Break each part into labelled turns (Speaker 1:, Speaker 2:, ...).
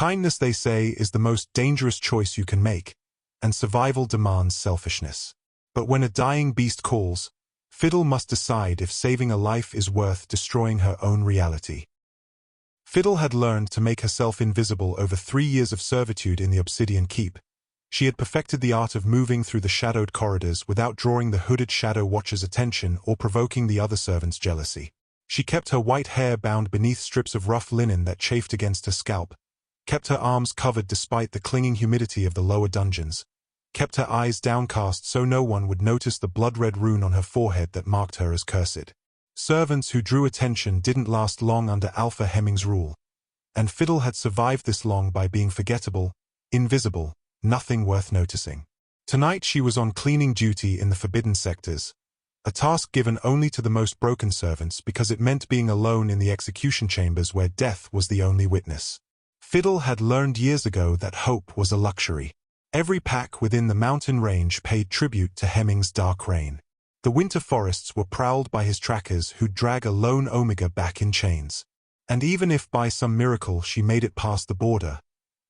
Speaker 1: Kindness, they say, is the most dangerous choice you can make, and survival demands selfishness. But when a dying beast calls, Fiddle must decide if saving a life is worth destroying her own reality. Fiddle had learned to make herself invisible over 3 years of servitude in the Obsidian Keep. She had perfected the art of moving through the shadowed corridors without drawing the hooded Shadow Watcher's attention or provoking the other servants' jealousy. She kept her white hair bound beneath strips of rough linen that chafed against her scalp, kept her arms covered despite the clinging humidity of the lower dungeons, kept her eyes downcast so no one would notice the blood-red rune on her forehead that marked her as cursed. Servants who drew attention didn't last long under Alpha Hemming's rule, and Fiddle had survived this long by being forgettable, invisible, nothing worth noticing. Tonight she was on cleaning duty in the forbidden sectors, a task given only to the most broken servants because it meant being alone in the execution chambers where death was the only witness. Fiddle had learned years ago that hope was a luxury. Every pack within the mountain range paid tribute to Hemming's dark reign. The winter forests were prowled by his trackers who'd drag a lone Omega back in chains. And even if by some miracle she made it past the border,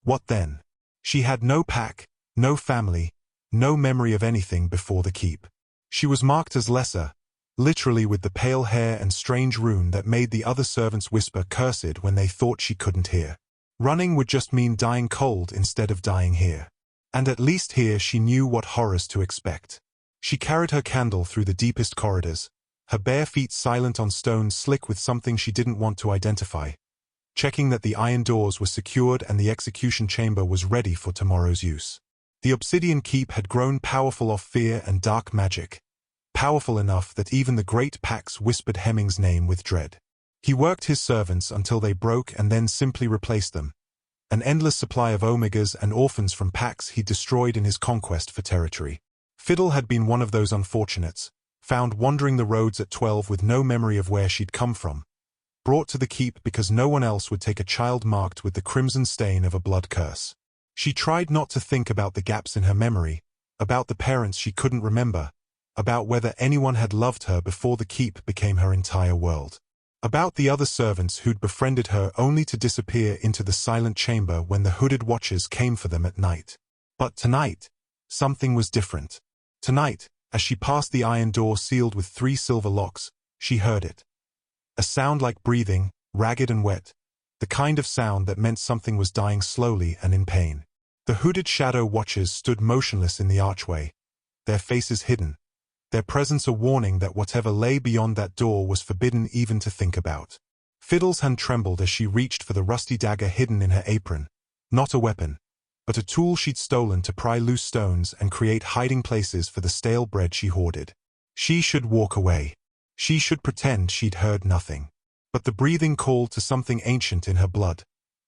Speaker 1: what then? She had no pack, no family, no memory of anything before the keep. She was marked as lesser, literally with the pale hair and strange rune that made the other servants whisper cursed when they thought she couldn't hear. Running would just mean dying cold instead of dying here. And at least here she knew what horrors to expect. She carried her candle through the deepest corridors, her bare feet silent on stones slick with something she didn't want to identify, checking that the iron doors were secured and the execution chamber was ready for tomorrow's use. The Obsidian Keep had grown powerful off fear and dark magic, powerful enough that even the great packs whispered Hemming's name with dread. He worked his servants until they broke and then simply replaced them, an endless supply of Omegas and orphans from packs he destroyed in his conquest for territory. Fiddle had been one of those unfortunates, found wandering the roads at 12 with no memory of where she'd come from, brought to the keep because no one else would take a child marked with the crimson stain of a blood curse. She tried not to think about the gaps in her memory, about the parents she couldn't remember, about whether anyone had loved her before the keep became her entire world, about the other servants who'd befriended her only to disappear into the silent chamber when the hooded watchers came for them at night. But tonight, something was different. Tonight, as she passed the iron door sealed with 3 silver locks, she heard it. A sound like breathing, ragged and wet, the kind of sound that meant something was dying slowly and in pain. The hooded Shadow Watchers stood motionless in the archway, their faces hidden, their presence a warning that whatever lay beyond that door was forbidden even to think about. Fiddle's hand trembled as she reached for the rusty dagger hidden in her apron, not a weapon, but a tool she'd stolen to pry loose stones and create hiding places for the stale bread she hoarded. She should walk away. She should pretend she'd heard nothing. But the breathing called to something ancient in her blood,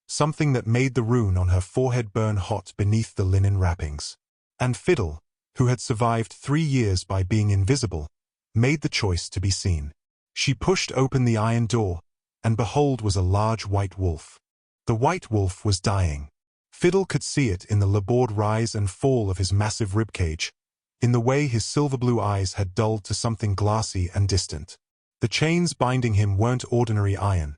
Speaker 1: something that made the rune on her forehead burn hot beneath the linen wrappings. And Fiddle, who had survived 3 years by being invisible, made the choice to be seen. She pushed open the iron door, and behold was a large white wolf. The white wolf was dying. Fiddle could see it in the labored rise and fall of his massive ribcage, in the way his silver-blue eyes had dulled to something glassy and distant. The chains binding him weren't ordinary iron.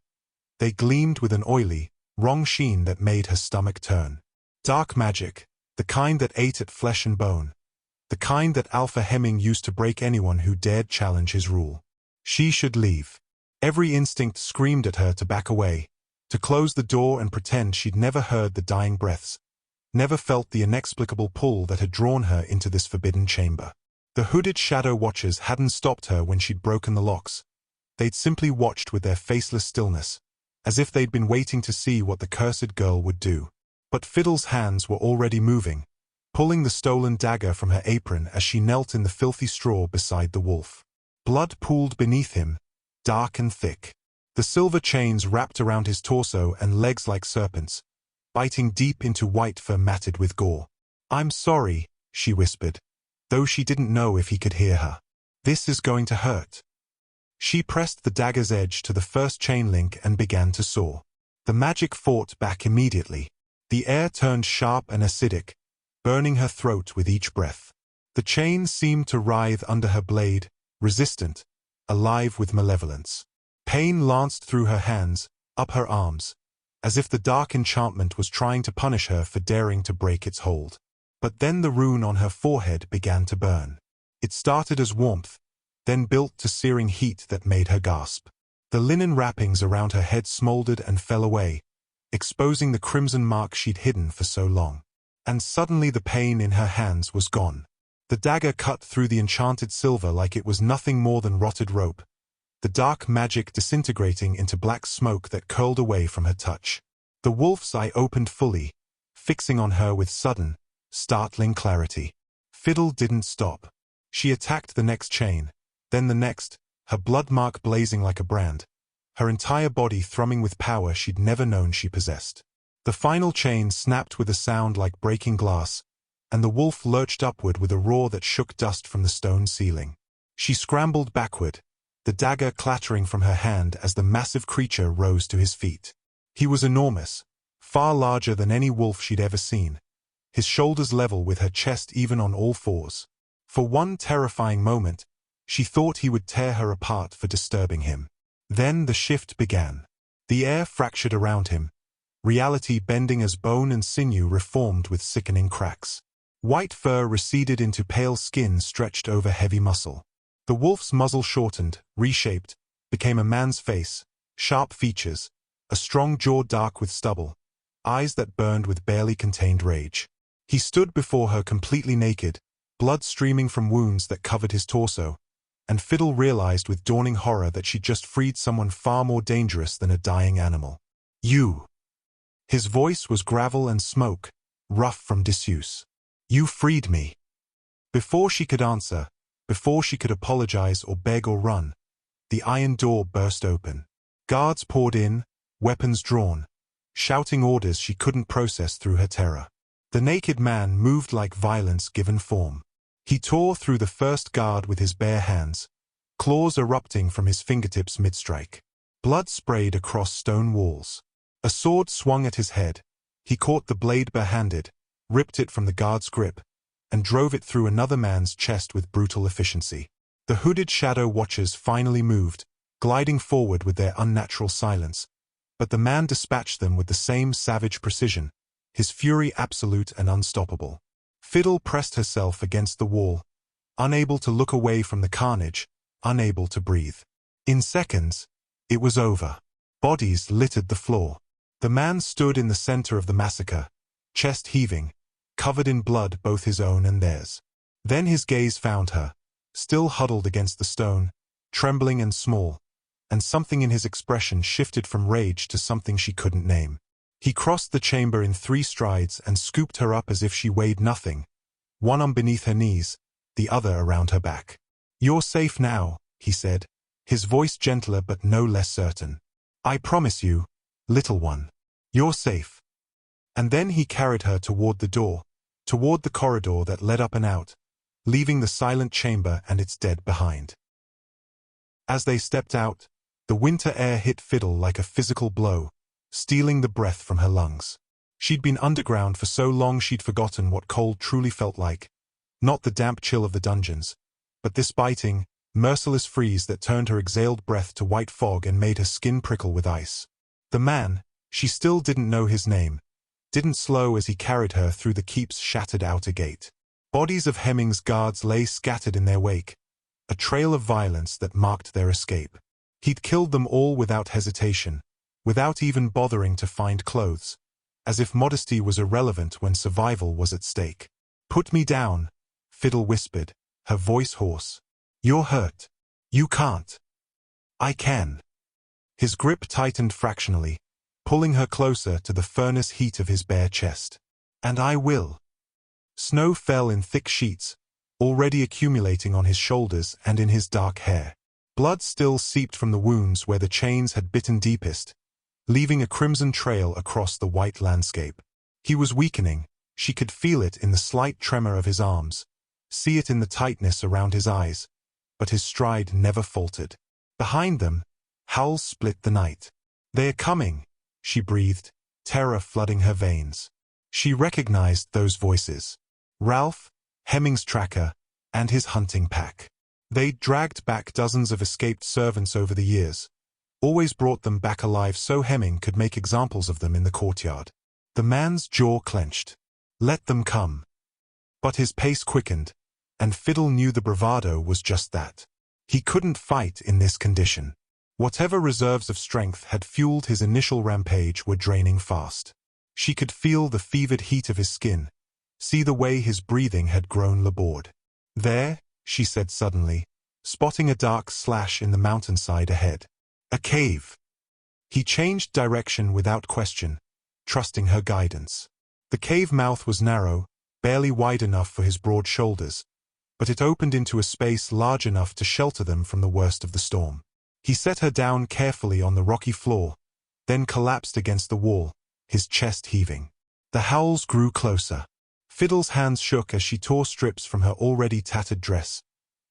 Speaker 1: They gleamed with an oily, wrong sheen that made her stomach turn. Dark magic, the kind that ate at flesh and bone, the kind that Alpha Hemming used to break anyone who dared challenge his rule. She should leave. Every instinct screamed at her to back away, to close the door and pretend she'd never heard the dying breaths, never felt the inexplicable pull that had drawn her into this forbidden chamber. The hooded Shadow Watchers hadn't stopped her when she'd broken the locks. They'd simply watched with their faceless stillness, as if they'd been waiting to see what the cursed girl would do. But Fiddle's hands were already moving, pulling the stolen dagger from her apron as she knelt in the filthy straw beside the wolf. Blood pooled beneath him, dark and thick. The silver chains wrapped around his torso and legs like serpents, biting deep into white fur matted with gore. "I'm sorry," she whispered, though she didn't know if he could hear her. "This is going to hurt." She pressed the dagger's edge to the first chain link and began to saw. The magic fought back immediately. The air turned sharp and acidic, burning her throat with each breath. The chain seemed to writhe under her blade, resistant, alive with malevolence. Pain lanced through her hands, up her arms, as if the dark enchantment was trying to punish her for daring to break its hold. But then the rune on her forehead began to burn. It started as warmth, then built to searing heat that made her gasp. The linen wrappings around her head smoldered and fell away, exposing the crimson mark she'd hidden for so long. And suddenly the pain in her hands was gone. The dagger cut through the enchanted silver like it was nothing more than rotted rope, the dark magic disintegrating into black smoke that curled away from her touch. The wolf's eye opened fully, fixing on her with sudden, startling clarity. Fiddle didn't stop. She attacked the next chain, then the next, her blood mark blazing like a brand, her entire body thrumming with power she'd never known she possessed. The final chain snapped with a sound like breaking glass, and the wolf lurched upward with a roar that shook dust from the stone ceiling. She scrambled backward, the dagger clattering from her hand as the massive creature rose to his feet. He was enormous, far larger than any wolf she'd ever seen, his shoulders level with her chest even on all fours. For one terrifying moment, she thought he would tear her apart for disturbing him. Then the shift began. The air fractured around him, reality bending as bone and sinew reformed with sickening cracks. White fur receded into pale skin stretched over heavy muscle. The wolf's muzzle shortened, reshaped, became a man's face, sharp features, a strong jaw dark with stubble, eyes that burned with barely contained rage. He stood before her completely naked, blood streaming from wounds that covered his torso, and Fiddle realized with dawning horror that she'd just freed someone far more dangerous than a dying animal. You. His voice was gravel and smoke, rough from disuse. You freed me. Before she could answer, before she could apologize or beg or run, the iron door burst open. Guards poured in, weapons drawn, shouting orders she couldn't process through her terror. The naked man moved like violence given form. He tore through the first guard with his bare hands, claws erupting from his fingertips mid-strike. Blood sprayed across stone walls. A sword swung at his head. He caught the blade barehanded, ripped it from the guard's grip, and drove it through another man's chest with brutal efficiency. The hooded shadow watchers finally moved, gliding forward with their unnatural silence, but the man dispatched them with the same savage precision, his fury absolute and unstoppable. Fiddle pressed herself against the wall, unable to look away from the carnage, unable to breathe. In seconds, it was over. Bodies littered the floor. The man stood in the center of the massacre, chest heaving, covered in blood both his own and theirs. Then his gaze found her, still huddled against the stone, trembling and small, and something in his expression shifted from rage to something she couldn't name. He crossed the chamber in 3 strides and scooped her up as if she weighed nothing, one arm beneath her knees, the other around her back. "You're safe now," he said, his voice gentler but no less certain. "I promise you, little one. You're safe." And then he carried her toward the door, toward the corridor that led up and out, leaving the silent chamber and its dead behind. As they stepped out, the winter air hit Fiddle like a physical blow, stealing the breath from her lungs. She'd been underground for so long she'd forgotten what cold truly felt like, not the damp chill of the dungeons, but this biting, merciless freeze that turned her exhaled breath to white fog and made her skin prickle with ice. The man, she still didn't know his name, didn't slow as he carried her through the keep's shattered outer gate. Bodies of Hemming's guards lay scattered in their wake, a trail of violence that marked their escape. He'd killed them all without hesitation, without even bothering to find clothes, as if modesty was irrelevant when survival was at stake. "Put me down," Fiddle whispered, her voice hoarse. "You're hurt. You can't." "I can." His grip tightened fractionally, pulling her closer to the furnace heat of his bare chest. "And I will." Snow fell in thick sheets, already accumulating on his shoulders and in his dark hair. Blood still seeped from the wounds where the chains had bitten deepest, leaving a crimson trail across the white landscape. He was weakening. She could feel it in the slight tremor of his arms, see it in the tightness around his eyes, but his stride never faltered. Behind them, howls split the night. "They are coming," she breathed, terror flooding her veins. She recognized those voices. Ralph, Hemming's tracker, and his hunting pack. They'd dragged back dozens of escaped servants over the years, always brought them back alive so Hemming could make examples of them in the courtyard. The man's jaw clenched. Let them come. But his pace quickened, and Fiddle knew the bravado was just that. He couldn't fight in this condition. Whatever reserves of strength had fueled his initial rampage were draining fast. She could feel the fevered heat of his skin, see the way his breathing had grown labored. There, she said suddenly, spotting a dark slash in the mountainside ahead. A cave. He changed direction without question, trusting her guidance. The cave mouth was narrow, barely wide enough for his broad shoulders, but it opened into a space large enough to shelter them from the worst of the storm. He set her down carefully on the rocky floor, then collapsed against the wall, his chest heaving. The howls grew closer. Fiddle's hands shook as she tore strips from her already tattered dress,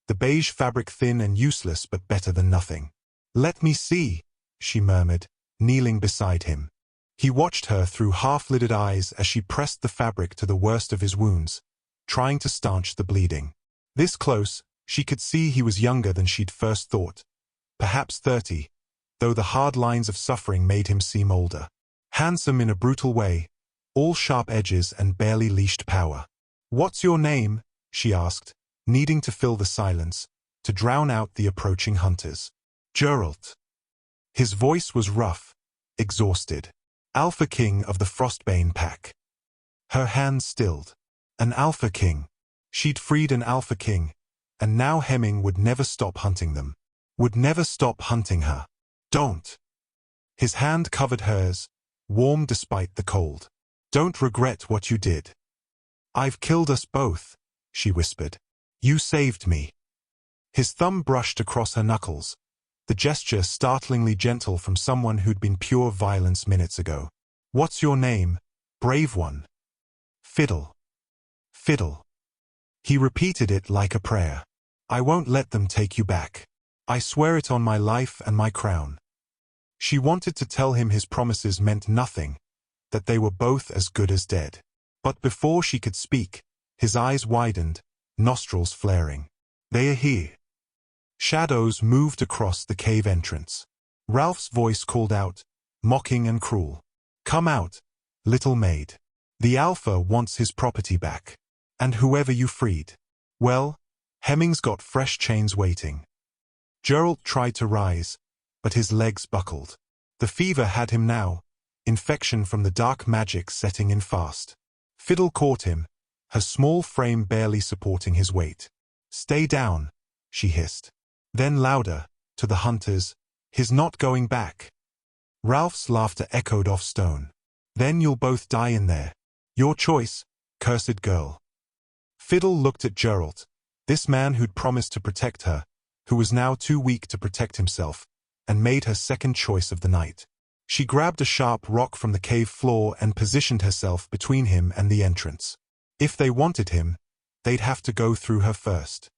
Speaker 1: the beige fabric thin and useless but better than nothing. "Let me see," she murmured, kneeling beside him. He watched her through half-lidded eyes as she pressed the fabric to the worst of his wounds, trying to stanch the bleeding. This close, she could see he was younger than she'd first thought. Perhaps 30, though the hard lines of suffering made him seem older. Handsome in a brutal way, all sharp edges and barely leashed power. "What's your name?" she asked, needing to fill the silence, to drown out the approaching hunters. "Geralt." His voice was rough, exhausted. "Alpha King of the Frostbane pack." Her hands stilled. An Alpha King. She'd freed an Alpha King, and now Hemming would never stop hunting them. Would never stop hunting her. "Don't." His hand covered hers, warm despite the cold. "Don't regret what you did." "I've killed us both," she whispered. "You saved me." His thumb brushed across her knuckles, the gesture startlingly gentle from someone who'd been pure violence minutes ago. "What's your name, brave one?" "Fiddle. Fiddle." He repeated it like a prayer. "I won't let them take you back. I swear it on my life and my crown." She wanted to tell him his promises meant nothing, that they were both as good as dead. But before she could speak, his eyes widened, nostrils flaring. "They are here." Shadows moved across the cave entrance. Ralph's voice called out, mocking and cruel. "Come out, little maid. The Alpha wants his property back. And whoever you freed." Well, Hemming's got fresh chains waiting. Geralt tried to rise, but his legs buckled. The fever had him now, infection from the dark magic setting in fast. Fiddle caught him, her small frame barely supporting his weight. "Stay down," she hissed. Then louder, to the hunters, "He's not going back." Ralph's laughter echoed off stone. "Then you'll both die in there. Your choice, cursed girl." Fiddle looked at Geralt, this man who'd promised to protect her, who was now too weak to protect himself, and made her second choice of the night. She grabbed a sharp rock from the cave floor and positioned herself between him and the entrance. If they wanted him, they'd have to go through her first.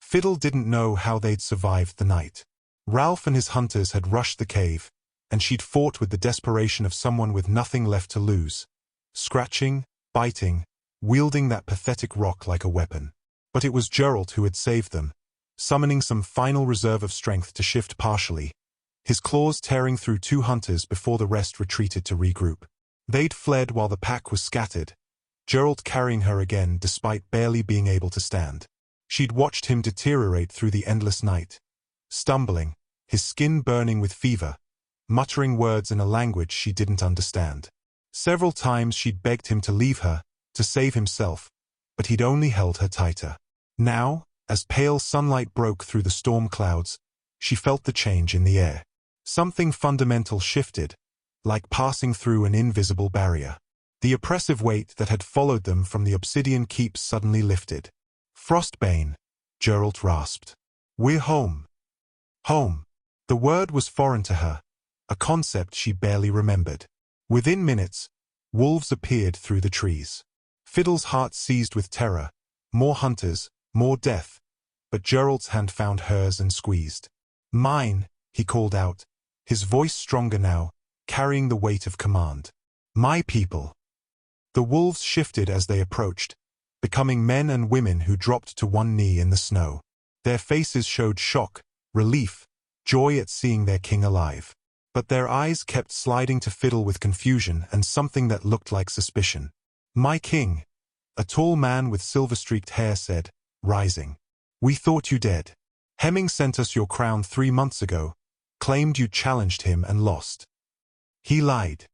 Speaker 1: Fiddle didn't know how they'd survived the night. Ralph and his hunters had rushed the cave, and she'd fought with the desperation of someone with nothing left to lose, scratching, biting, wielding that pathetic rock like a weapon. But it was Geralt who had saved them, summoning some final reserve of strength to shift partially, his claws tearing through two hunters before the rest retreated to regroup. They'd fled while the pack was scattered, Geralt carrying her again despite barely being able to stand. She'd watched him deteriorate through the endless night, stumbling, his skin burning with fever, muttering words in a language she didn't understand. Several times she'd begged him to leave her, to save himself, but he'd only held her tighter. Now, as pale sunlight broke through the storm clouds, she felt the change in the air. Something fundamental shifted, like passing through an invisible barrier. The oppressive weight that had followed them from the obsidian keep suddenly lifted. "Frostbane," Geralt rasped. "We're home." Home. The word was foreign to her, a concept she barely remembered. Within minutes, wolves appeared through the trees. Fiddle's heart seized with terror, more hunters, more death, but Geralt's hand found hers and squeezed. "Mine," he called out, his voice stronger now, carrying the weight of command. "My people." The wolves shifted as they approached, becoming men and women who dropped to one knee in the snow. Their faces showed shock, relief, joy at seeing their king alive. But their eyes kept sliding to Fiddle with confusion and something that looked like suspicion. "My king," a tall man with silver-streaked hair said, rising. "We thought you dead. Hemming sent us your crown 3 months ago, claimed you challenged him and lost." He lied.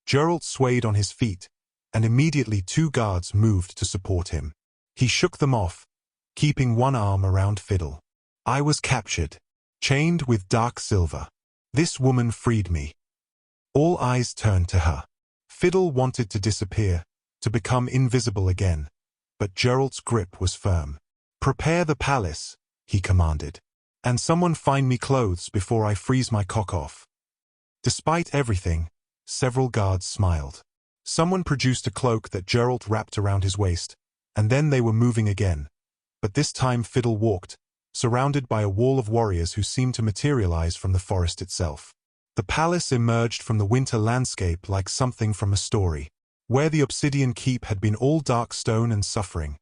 Speaker 1: Geralt swayed on his feet, and immediately 2 guards moved to support him. He shook them off, keeping one arm around Fiddle. "I was captured, chained with dark silver. This woman freed me." All eyes turned to her. Fiddle wanted to disappear, to become invisible again, but Geralt's grip was firm. "Prepare the palace," he commanded, "and someone find me clothes before I freeze my cock off." Despite everything, several guards smiled. Someone produced a cloak that Geralt wrapped around his waist, and then they were moving again. But this time Fiddle walked, surrounded by a wall of warriors who seemed to materialize from the forest itself. The palace emerged from the winter landscape like something from a story. Where the obsidian keep had been all dark stone and suffering,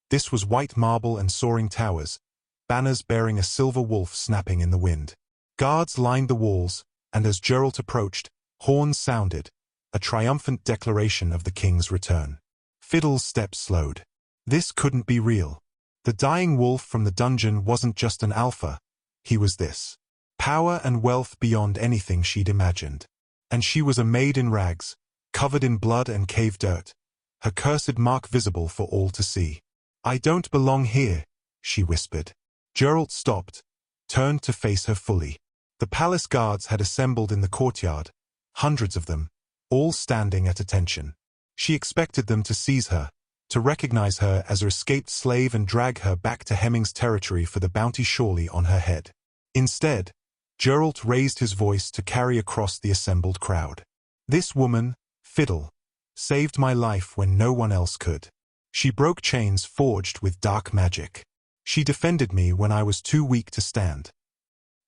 Speaker 1: this was white marble and soaring towers, banners bearing a silver wolf snapping in the wind. Guards lined the walls, and as Geralt approached, horns sounded, a triumphant declaration of the king's return. Fiddle's steps slowed. This couldn't be real. The dying wolf from the dungeon wasn't just an alpha, he was this. Power and wealth beyond anything she'd imagined. And she was a maid in rags, covered in blood and cave dirt, her cursed mark visible for all to see. "I don't belong here," she whispered. Geralt stopped, turned to face her fully. The palace guards had assembled in the courtyard, hundreds of them, all standing at attention. She expected them to seize her, to recognize her as her escaped slave and drag her back to Hemming's territory for the bounty surely on her head. Instead, Geralt raised his voice to carry across the assembled crowd. "This woman, Fiddle, saved my life when no one else could. She broke chains forged with dark magic. She defended me when I was too weak to stand."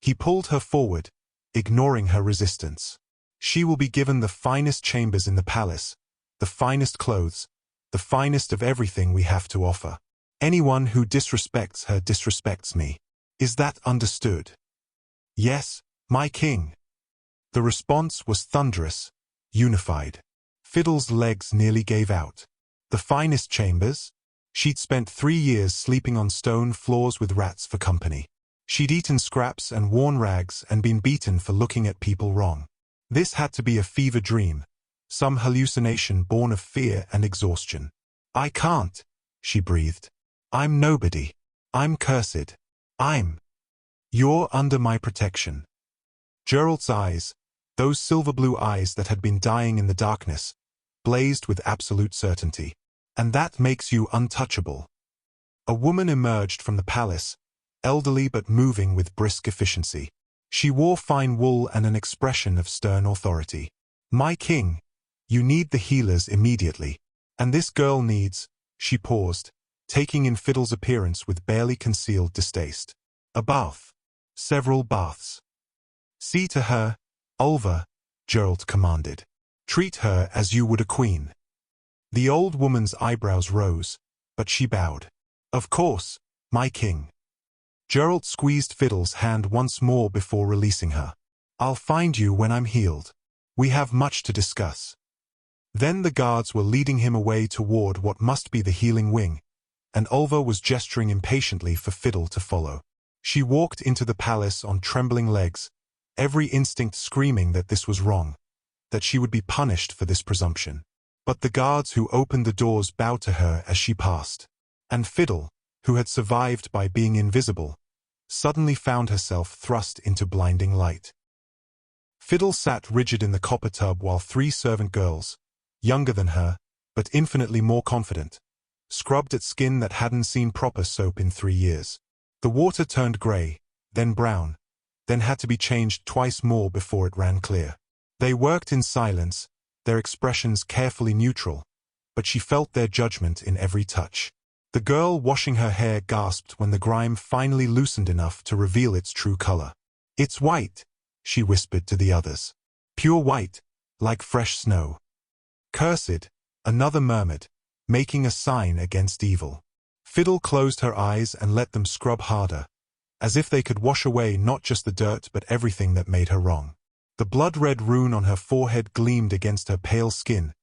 Speaker 1: He pulled her forward, ignoring her resistance. "She will be given the finest chambers in the palace, the finest clothes, the finest of everything we have to offer. Anyone who disrespects her disrespects me. Is that understood?" "Yes, my king." The response was thunderous, unified. Fiddle's legs nearly gave out. The finest chambers? She'd spent 3 years sleeping on stone floors with rats for company. She'd eaten scraps and worn rags and been beaten for looking at people wrong. This had to be a fever dream, some hallucination born of fear and exhaustion. "I can't," she breathed. "I'm nobody. I'm cursed. You're under my protection." Geralt's eyes, those silver-blue eyes that had been dying in the darkness, blazed with absolute certainty. "And that makes you untouchable." A woman emerged from the palace, elderly but moving with brisk efficiency. She wore fine wool and an expression of stern authority. "My king, you need the healers immediately. And this girl needs," she paused, taking in Fiddle's appearance with barely concealed distaste. "A bath. Several baths. See to her, Ulva," Geralt commanded. "Treat her as you would a queen." The old woman's eyebrows rose, but she bowed. "Of course, my king." Geralt squeezed Fiddle's hand once more before releasing her. "I'll find you when I'm healed. We have much to discuss." Then the guards were leading him away toward what must be the healing wing, and Ulva was gesturing impatiently for Fiddle to follow. She walked into the palace on trembling legs, every instinct screaming that this was wrong, that she would be punished for this presumption. But the guards who opened the doors bowed to her as she passed. And Fiddle, who had survived by being invisible, suddenly found herself thrust into blinding light. Fiddle sat rigid in the copper tub while 3 servant girls, younger than her, but infinitely more confident, scrubbed at skin that hadn't seen proper soap in 3 years. The water turned grey, then brown, then had to be changed twice more before it ran clear. They worked in silence, their expressions carefully neutral, but she felt their judgment in every touch. The girl washing her hair gasped when the grime finally loosened enough to reveal its true color. "It's white," she whispered to the others. "Pure white, like fresh snow." "Cursed," another murmured, making a sign against evil. Fiddle closed her eyes and let them scrub harder, as if they could wash away not just the dirt but everything that made her wrong. The blood-red rune on her forehead gleamed against her pale skin,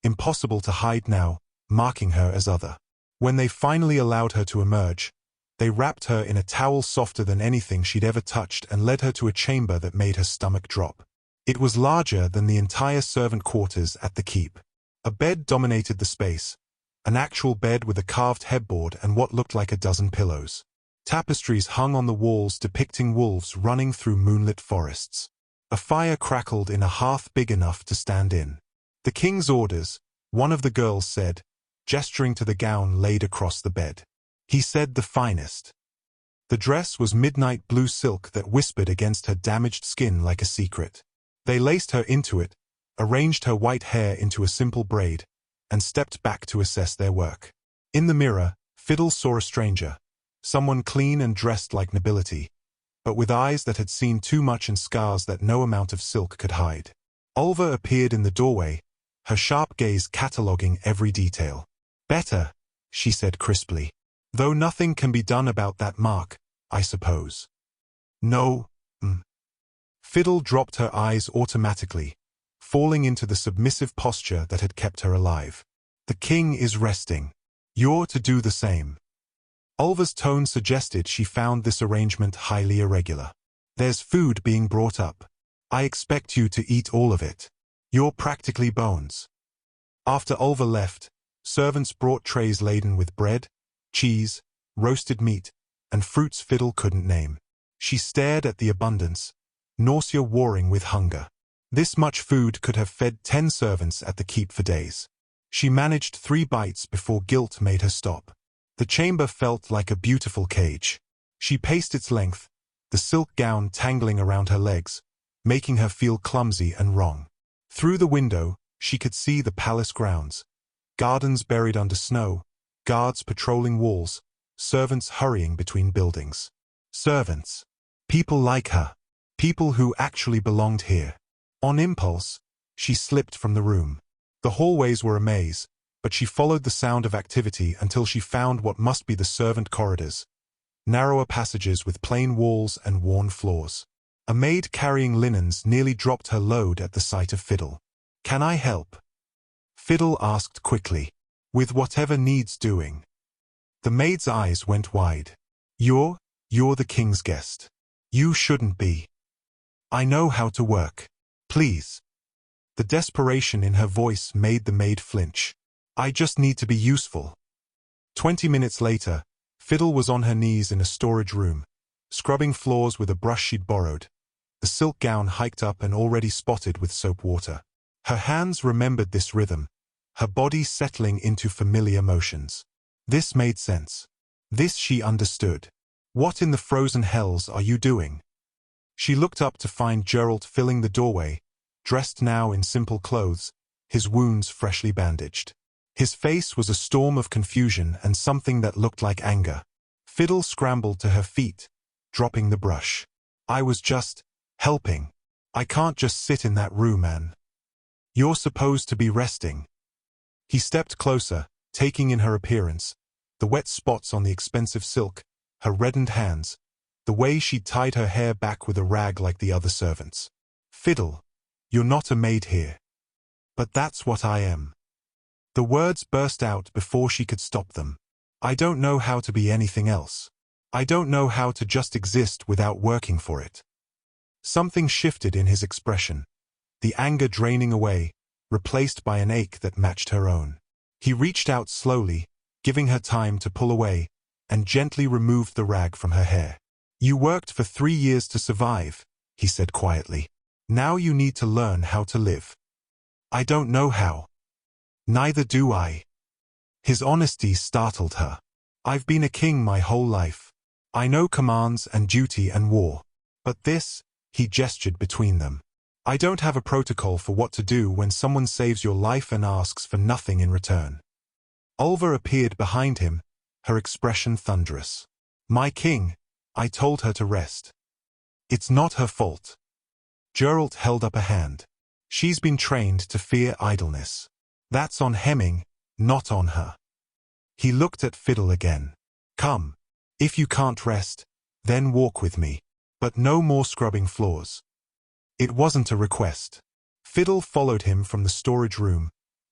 Speaker 1: impossible to hide now, marking her as other. When they finally allowed her to emerge, they wrapped her in a towel softer than anything she'd ever touched and led her to a chamber that made her stomach drop. It was larger than the entire servant quarters at the keep. A bed dominated the space, an actual bed with a carved headboard and what looked like a dozen pillows. Tapestries hung on the walls depicting wolves running through moonlit forests. A fire crackled in a hearth big enough to stand in. "The king's orders," one of the girls said, gesturing to the gown laid across the bed. He said the finest. The dress was midnight blue silk that whispered against her damaged skin like a secret. They laced her into it, arranged her white hair into a simple braid, and stepped back to assess their work. In the mirror, Fiddle saw a stranger, someone clean and dressed like nobility, but with eyes that had seen too much and scars that no amount of silk could hide. Olva appeared in the doorway, her sharp gaze cataloguing every detail. "Better," she said crisply. "Though nothing can be done about that mark, I suppose." "No." Fiddle dropped her eyes automatically, falling into the submissive posture that had kept her alive. "The king is resting. You're to do the same." Olva's tone suggested she found this arrangement highly irregular. "There's food being brought up. I expect you to eat all of it. You're practically bones." After Olva left, servants brought trays laden with bread, cheese, roasted meat, and fruits Fiddle couldn't name. She stared at the abundance, nausea warring with hunger. This much food could have fed 10 servants at the keep for days. She managed 3 bites before guilt made her stop. The chamber felt like a beautiful cage. She paced its length, the silk gown tangling around her legs, making her feel clumsy and wrong. Through the window, she could see the palace grounds, gardens buried under snow, guards patrolling walls, servants hurrying between buildings. Servants. People like her. People who actually belonged here. On impulse, she slipped from the room. The hallways were a maze, but she followed the sound of activity until she found what must be the servant corridors, narrower passages with plain walls and worn floors. A maid carrying linens nearly dropped her load at the sight of Fiddle. "Can I help?" Fiddle asked quickly. "With whatever needs doing." The maid's eyes went wide. You're the king's guest. You shouldn't be." "I know how to work. Please." The desperation in her voice made the maid flinch. "I just need to be useful." 20 minutes later, Fiddle was on her knees in a storage room, scrubbing floors with a brush she'd borrowed, the silk gown hiked up and already spotted with soap water. Her hands remembered this rhythm, her body settling into familiar motions. This made sense. This she understood. "What in the frozen hells are you doing?" She looked up to find Geralt filling the doorway, dressed now in simple clothes, his wounds freshly bandaged. His face was a storm of confusion and something that looked like anger. Fiddle scrambled to her feet, dropping the brush. "I was just helping. I can't just sit in that room, Anne. You're supposed to be resting." He stepped closer, taking in her appearance, the wet spots on the expensive silk, her reddened hands, the way she'd tied her hair back with a rag like the other servants. "Fiddle, you're not a maid here." "But that's what I am." The words burst out before she could stop them. "I don't know how to be anything else. I don't know how to just exist without working for it." Something shifted in his expression, the anger draining away, replaced by an ache that matched her own. He reached out slowly, giving her time to pull away, and gently removed the rag from her hair. "You worked for 3 years to survive," he said quietly. "Now you need to learn how to live." "I don't know how." "Neither do I." His honesty startled her. "I've been a king my whole life. I know commands and duty and war. But this," he gestured between them. "I don't have a protocol for what to do when someone saves your life and asks for nothing in return." Olva appeared behind him, her expression thunderous. "My king, I told her to rest. It's not her fault." Geralt held up a hand. "She's been trained to fear idleness. That's on Hemming, not on her." He looked at Fiddle again. "Come. If you can't rest, Then walk with me. But no more scrubbing floors. It wasn't a request. Fiddle followed him from the storage room,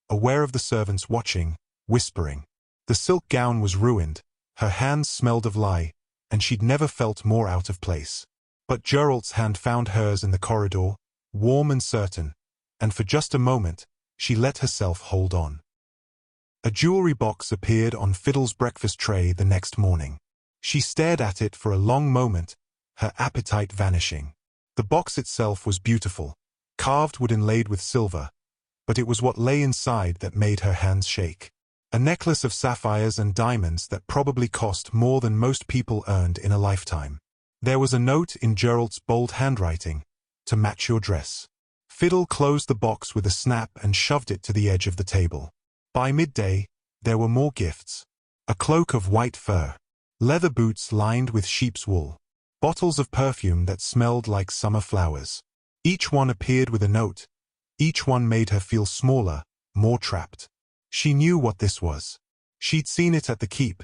Speaker 1: aware of the servants watching, whispering. The silk gown was ruined, her hands smelled of lye, and she'd never felt more out of place. But Geralt's hand found hers in the corridor, warm and certain, and for just a moment, she let herself hold on. A jewelry box appeared on Fiddle's breakfast tray the next morning. She stared at it for a long moment, her appetite vanishing. The box itself was beautiful, carved wood inlaid with silver, but it was what lay inside that made her hands shake. A necklace of sapphires and diamonds that probably cost more than most people earned in a lifetime. There was a note in Geralt's bold handwriting, to match your dress. Fiddle closed the box with a snap and shoved it to the edge of the table. By midday, there were more gifts. A cloak of white fur, leather boots lined with sheep's wool, bottles of perfume that smelled like summer flowers. Each one appeared with a note. Each one made her feel smaller, more trapped. She knew what this was. She'd seen it at the keep,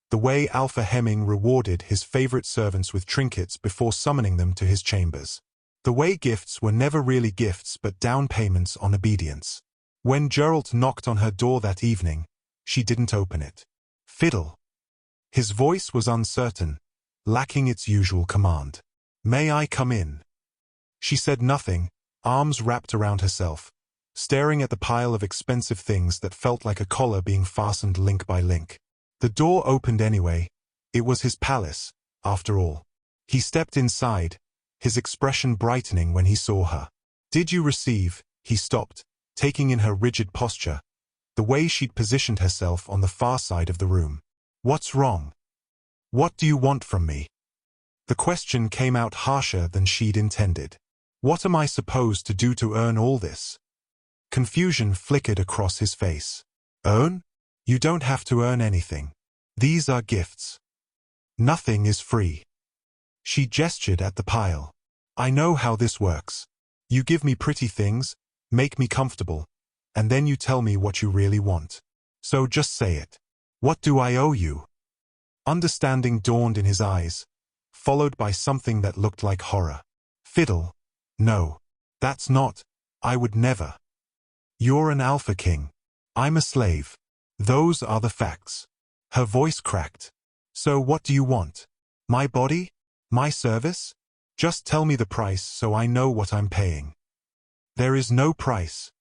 Speaker 1: the way Alpha Hemming rewarded his favorite servants with trinkets before summoning them to his chambers. The way gifts were never really gifts but down payments on obedience. When Geralt knocked on her door that evening, she didn't open it. Fiddle. His voice was uncertain, lacking its usual command. May I come in? She said nothing, arms wrapped around herself, staring at the pile of expensive things that felt like a collar being fastened link by link. The door opened anyway. It was his palace, after all. He stepped inside, his expression brightening when he saw her. Did you receive? He stopped, taking in her rigid posture, the way she'd positioned herself on the far side of the room. What's wrong? What do you want from me? The question came out harsher than she'd intended. What am I supposed to do to earn all this? Confusion flickered across his face. Earn? You don't have to earn anything. These are gifts. Nothing is free. She gestured at the pile. I know how this works. You give me pretty things, make me comfortable, and then you tell me what you really want. So just say it. What do I owe you? Understanding dawned in his eyes, followed by something that looked like horror. Fiddle. No. That's not. I would never. You're an Alpha King. I'm a slave. Those are the facts. Her voice cracked. So what do you want? My body? My service? Just tell me the price so I know what I'm paying. There is no price.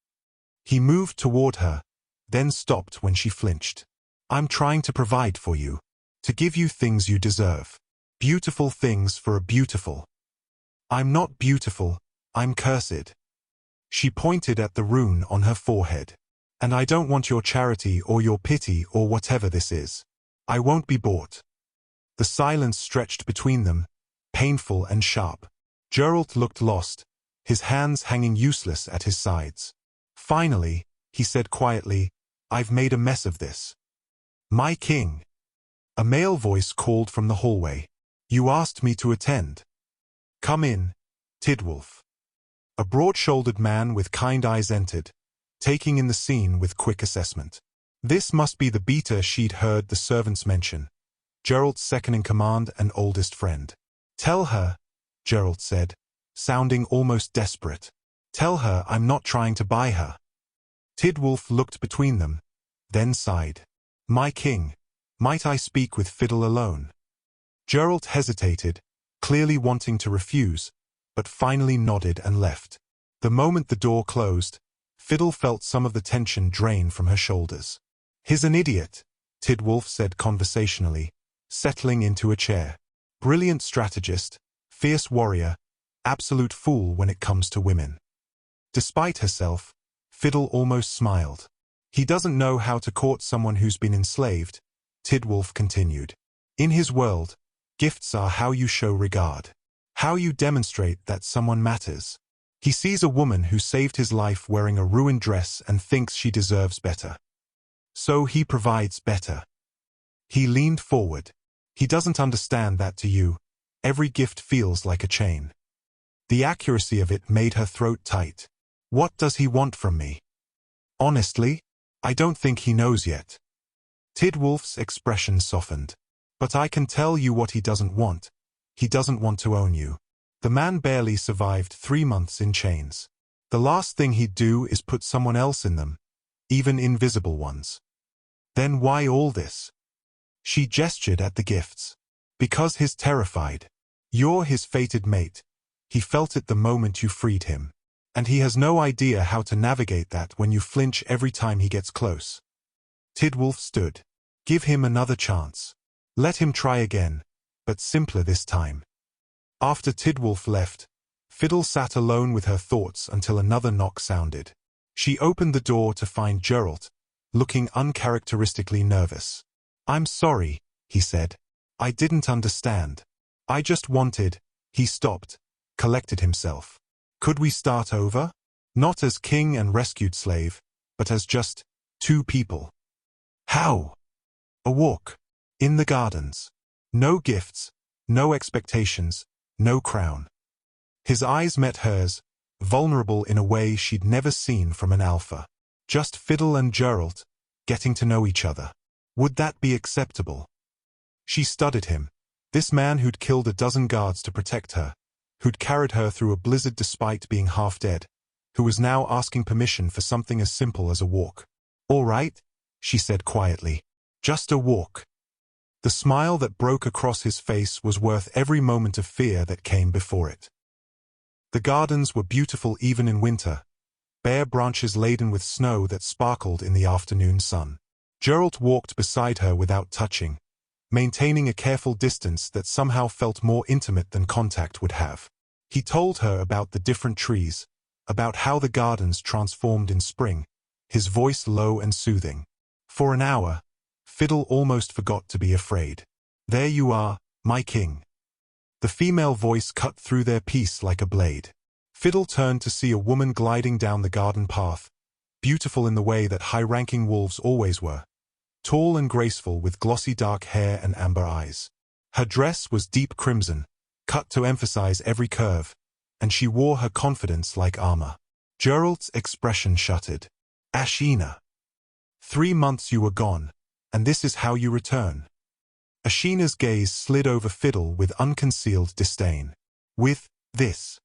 Speaker 1: He moved toward her, then stopped when she flinched. I'm trying to provide for you, to give you things you deserve. Beautiful things for a beautiful. I'm not beautiful, I'm cursed. She pointed at the rune on her forehead. And I don't want your charity or your pity or whatever this is. I won't be bought. The silence stretched between them, painful and sharp. Geralt looked lost, his hands hanging useless at his sides. Finally, he said quietly, I've made a mess of this. My king. A male voice called from the hallway. You asked me to attend. Come in, Tidwulf. A broad-shouldered man with kind eyes entered, taking in the scene with quick assessment. This must be the beater she'd heard the servants mention, Geralt's second-in-command and oldest friend. Tell her, Geralt said, sounding almost desperate. Tell her I'm not trying to buy her. Tidwulf looked between them, then sighed. My king, might I speak with Fiddle alone? Geralt hesitated, clearly wanting to refuse, but finally nodded and left. The moment the door closed, Fiddle felt some of the tension drain from her shoulders. He's an idiot, Tidwulf said conversationally, settling into a chair. Brilliant strategist, fierce warrior, absolute fool when it comes to women. Despite herself, Fiddle almost smiled. He doesn't know how to court someone who's been enslaved, Tidwulf continued. In his world, gifts are how you show regard, how you demonstrate that someone matters. He sees a woman who saved his life wearing a ruined dress and thinks she deserves better. So he provides better. He leaned forward. He doesn't understand that to you. Every gift feels like a chain. The accuracy of it made her throat tight. What does he want from me? Honestly, I don't think he knows yet. Tidwulf's expression softened. But I can tell you what he doesn't want. He doesn't want to own you. The man barely survived 3 months in chains. The last thing he'd do is put someone else in them, even invisible ones. Then why all this? She gestured at the gifts. Because he's terrified. You're his fated mate. He felt it the moment you freed him. And he has no idea how to navigate that when you flinch every time he gets close. Tidwolf stood. Give him another chance. Let him try again, but simpler this time. After Tidwolf left, Fiddle sat alone with her thoughts until another knock sounded. She opened the door to find Geralt, looking uncharacteristically nervous. I'm sorry, he said. I didn't understand. I just wanted. He stopped, collected himself. Could we start over? Not as king and rescued slave, but as just 2 people. How? A walk. In the gardens. No gifts, no expectations, no crown. His eyes met hers, vulnerable in a way she'd never seen from an alpha. Just Fiddle and Geralt, getting to know each other. Would that be acceptable? She studied him, this man who'd killed a dozen guards to protect her, who'd carried her through a blizzard despite being half dead, who was now asking permission for something as simple as a walk. All right, she said quietly. Just a walk. The smile that broke across his face was worth every moment of fear that came before it. The gardens were beautiful even in winter, bare branches laden with snow that sparkled in the afternoon sun. Geralt walked beside her without touching, maintaining a careful distance that somehow felt more intimate than contact would have. He told her about the different trees, about how the gardens transformed in spring, his voice low and soothing. For an hour, Fiddle almost forgot to be afraid. There you are, my king. The female voice cut through their peace like a blade. Fiddle turned to see a woman gliding down the garden path, beautiful in the way that high-ranking wolves always were, tall and graceful with glossy dark hair and amber eyes. Her dress was deep crimson, cut to emphasize every curve, and she wore her confidence like armor. Geralt's expression shuttered. Ashina. 3 months you were gone, and this is how you return. Ashina's gaze slid over Fiddle with unconcealed disdain. With this.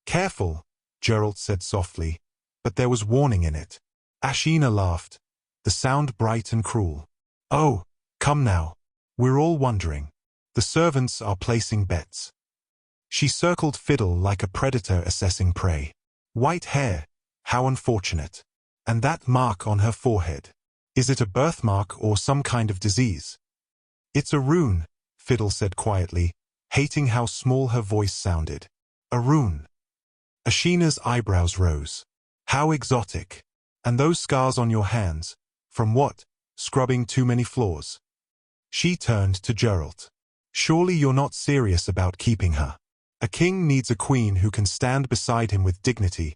Speaker 1: Careful, Geralt said softly, but there was warning in it. Ashina laughed, the sound bright and cruel. Oh, come now. We're all wondering. The servants are placing bets. She circled Fiddle like a predator assessing prey. White hair, how unfortunate. And that mark on her forehead. Is it a birthmark or some kind of disease? It's a rune, Fiddle said quietly, hating how small her voice sounded. A rune. Ashina's eyebrows rose. How exotic. And those scars on your hands, from what? Scrubbing too many floors. She turned to Geralt. Surely you're not serious about keeping her. A king needs a queen who can stand beside him with dignity,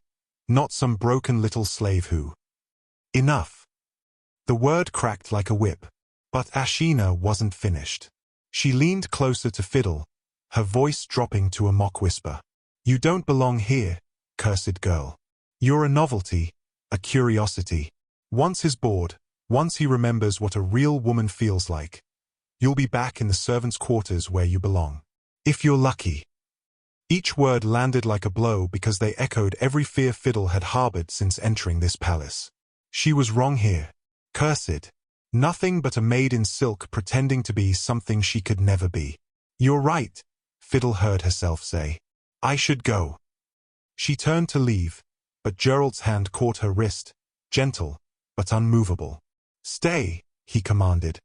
Speaker 1: not some broken little slave who... Enough. The word cracked like a whip, but Ashina wasn't finished. She leaned closer to Fiddle, her voice dropping to a mock whisper. You don't belong here, cursed girl. You're a novelty, a curiosity. Once he's bored, once he remembers what a real woman feels like, you'll be back in the servants' quarters where you belong. If you're lucky. Each word landed like a blow because they echoed every fear Fiddle had harbored since entering this palace. She was wrong here. Cursed. Nothing but a maid in silk pretending to be something she could never be. You're right, Fiddle heard herself say. I should go. She turned to leave, but Geralt's hand caught her wrist, gentle, but unmovable. Stay, he commanded,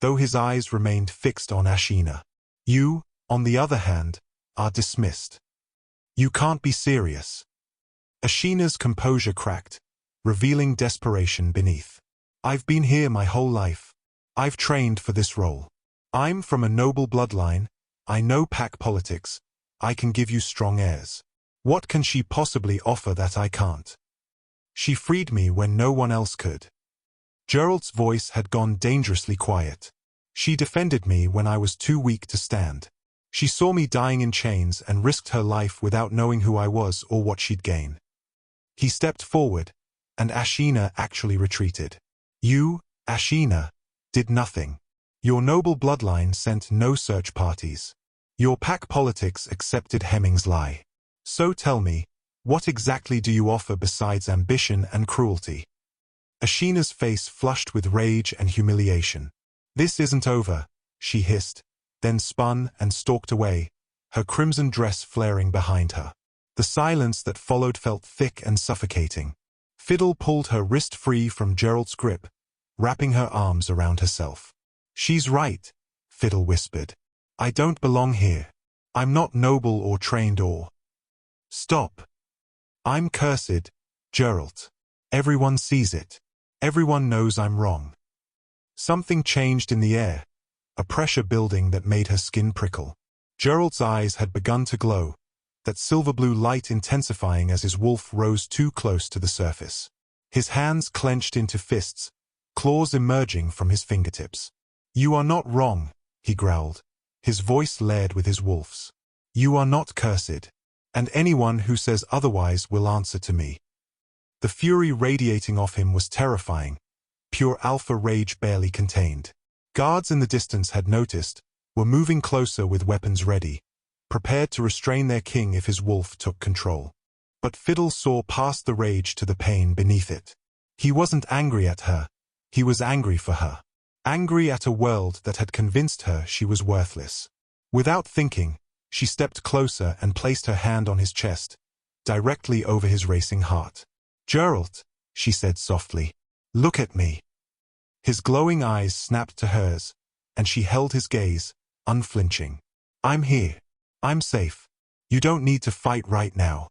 Speaker 1: though his eyes remained fixed on Ashina. You, on the other hand, are dismissed. You can't be serious. Ashina's composure cracked, revealing desperation beneath. I've been here my whole life. I've trained for this role. I'm from a noble bloodline. I know pack politics. I can give you strong heirs. What can she possibly offer that I can't? She freed me when no one else could. Geralt's voice had gone dangerously quiet. She defended me when I was too weak to stand. She saw me dying in chains and risked her life without knowing who I was or what she'd gain. He stepped forward, and Ashina actually retreated. You, Ashina, did nothing. Your noble bloodline sent no search parties. Your pack politics accepted Hemming's lie. So tell me, what exactly do you offer besides ambition and cruelty? Ashina's face flushed with rage and humiliation. This isn't over, she hissed, then spun and stalked away, her crimson dress flaring behind her. The silence that followed felt thick and suffocating. Fiddle pulled her wrist free from Gerald's grip, wrapping her arms around herself. She's right, Fiddle whispered. I don't belong here. I'm not noble or trained or... Stop. I'm cursed, Gerald. Everyone sees it. Everyone knows I'm wrong. Something changed in the air, a pressure building that made her skin prickle. Gerald's eyes had begun to glow, that silver-blue light intensifying as his wolf rose too close to the surface. His hands clenched into fists, claws emerging from his fingertips. You are not wrong, he growled, his voice layered with his wolf's. You are not cursed, and anyone who says otherwise will answer to me. The fury radiating off him was terrifying, pure alpha rage barely contained. Guards in the distance had noticed, were moving closer with weapons ready, prepared to restrain their king if his wolf took control. But Fiddle saw past the rage to the pain beneath it. He wasn't angry at her, he was angry for her. Angry at a world that had convinced her she was worthless. Without thinking, she stepped closer and placed her hand on his chest, directly over his racing heart. Gerald, she said softly, look at me. His glowing eyes snapped to hers, and she held his gaze, unflinching. I'm here. I'm safe. You don't need to fight right now.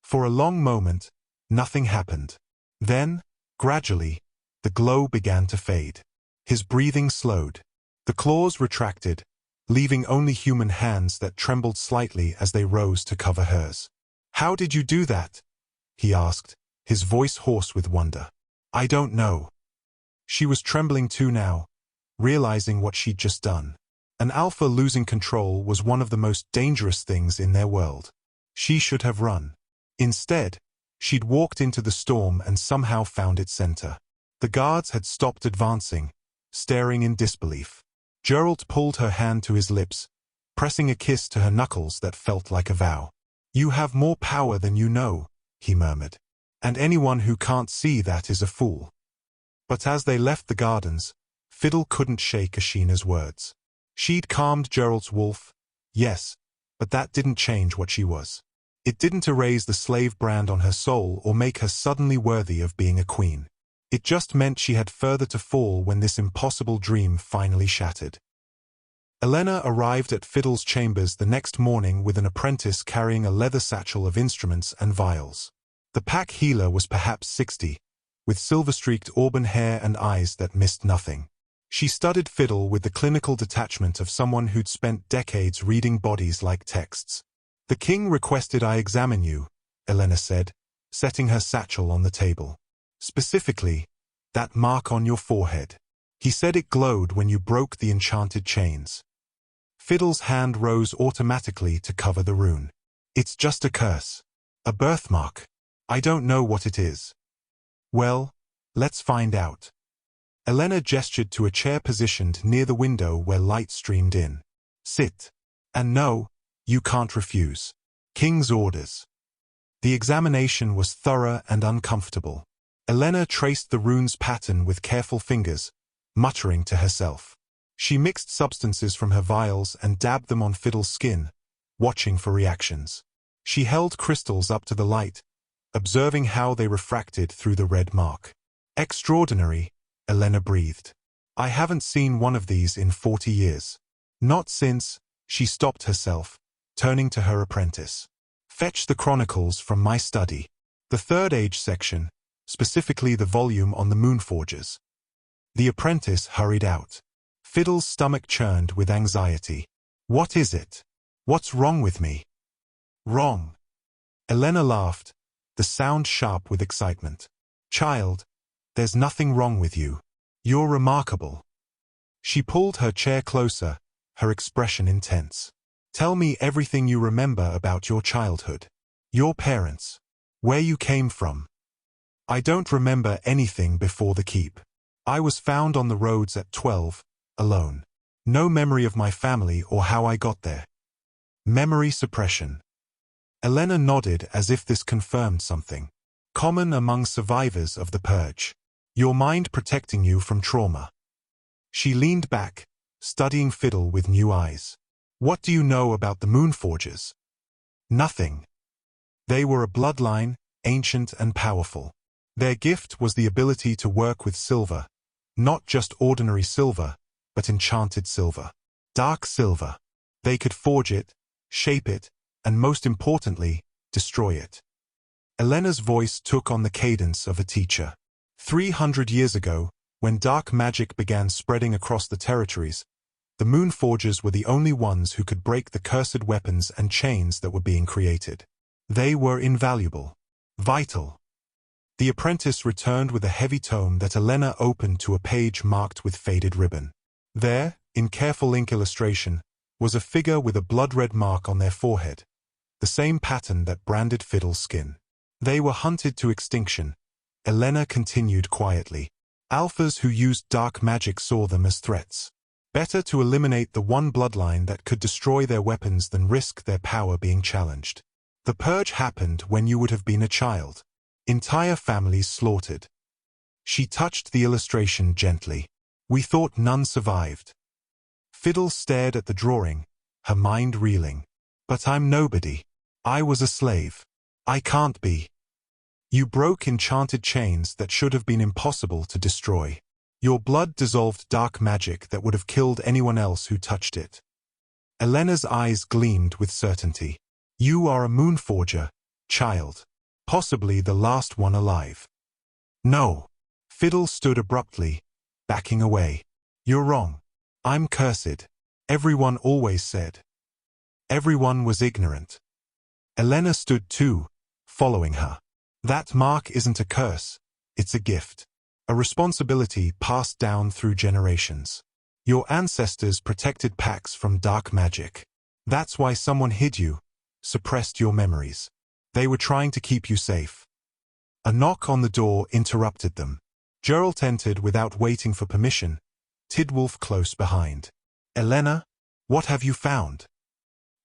Speaker 1: For a long moment, nothing happened. Then, gradually, the glow began to fade. His breathing slowed. The claws retracted, leaving only human hands that trembled slightly as they rose to cover hers. How did you do that? He asked, his voice hoarse with wonder. I don't know. She was trembling too now, realizing what she'd just done. An alpha losing control was one of the most dangerous things in their world. She should have run. Instead, she'd walked into the storm and somehow found its center. The guards had stopped advancing, staring in disbelief. Gerald pulled her hand to his lips, pressing a kiss to her knuckles that felt like a vow. You have more power than you know, he murmured. And anyone who can't see that is a fool. But as they left the gardens, Fiddle couldn't shake Ashina's words. She'd calmed Gerald's wolf, yes, but that didn't change what she was. It didn't erase the slave brand on her soul or make her suddenly worthy of being a queen. It just meant she had further to fall when this impossible dream finally shattered. Elena arrived at Fiddle's chambers the next morning with an apprentice carrying a leather satchel of instruments and vials. The pack healer was perhaps 60, with silver-streaked auburn hair and eyes that missed nothing. She studied Fiddle with the clinical detachment of someone who'd spent decades reading bodies like texts. The king requested I examine you, Elena said, setting her satchel on the table. Specifically, that mark on your forehead. He said it glowed when you broke the enchanted chains. Fiddle's hand rose automatically to cover the rune. It's just a curse. A birthmark. I don't know what it is. Well, let's find out. Elena gestured to a chair positioned near the window where light streamed in. Sit. And no, you can't refuse. King's orders. The examination was thorough and uncomfortable. Elena traced the rune's pattern with careful fingers, muttering to herself. She mixed substances from her vials and dabbed them on Fiddle's skin, watching for reactions. She held crystals up to the light, observing how they refracted through the red mark. Extraordinary, Elena breathed. I haven't seen one of these in 40 years. Not since, she stopped herself, turning to her apprentice. Fetch the chronicles from my study. The third age section, specifically the volume on the Moonforgers. The apprentice hurried out. Fiddle's stomach churned with anxiety. What is it? What's wrong with me? Wrong. Elena laughed, the sound sharp with excitement. Child, there's nothing wrong with you. You're remarkable. She pulled her chair closer, her expression intense. Tell me everything you remember about your childhood. Your parents. Where you came from. I don't remember anything before the keep. I was found on the roads at 12, alone. No memory of my family or how I got there. Memory suppression. Elena nodded as if this confirmed something. Common among survivors of the purge. Your mind protecting you from trauma. She leaned back, studying Fiddle with new eyes. What do you know about the Moonforgers? Nothing. They were a bloodline, ancient and powerful. Their gift was the ability to work with silver, not just ordinary silver, but enchanted silver. Dark silver. They could forge it, shape it, and most importantly, destroy it. Elena's voice took on the cadence of a teacher. 300 years ago, when dark magic began spreading across the territories, the Moonforgers were the only ones who could break the cursed weapons and chains that were being created. They were invaluable. Vital. The apprentice returned with a heavy tome that Elena opened to a page marked with faded ribbon. There, in careful ink illustration, was a figure with a blood-red mark on their forehead, the same pattern that branded Fiddle's skin. They were hunted to extinction. Elena continued quietly. Alphas who used dark magic saw them as threats. Better to eliminate the one bloodline that could destroy their weapons than risk their power being challenged. The purge happened when you would have been a child. Entire families slaughtered. She touched the illustration gently. We thought none survived. Fiddle stared at the drawing, her mind reeling. But I'm nobody. I was a slave. I can't be. You broke enchanted chains that should have been impossible to destroy. Your blood dissolved dark magic that would have killed anyone else who touched it. Elena's eyes gleamed with certainty. You are a Moonforger, child. Possibly the last one alive. No. Fiddle stood abruptly, backing away. You're wrong. I'm cursed. Everyone always said. Everyone was ignorant. Elena stood too, following her. That mark isn't a curse, it's a gift. A responsibility passed down through generations. Your ancestors protected packs from dark magic. That's why someone hid you, suppressed your memories. They were trying to keep you safe. A knock on the door interrupted them. Geralt entered without waiting for permission, Tidwolf close behind. Elena, what have you found?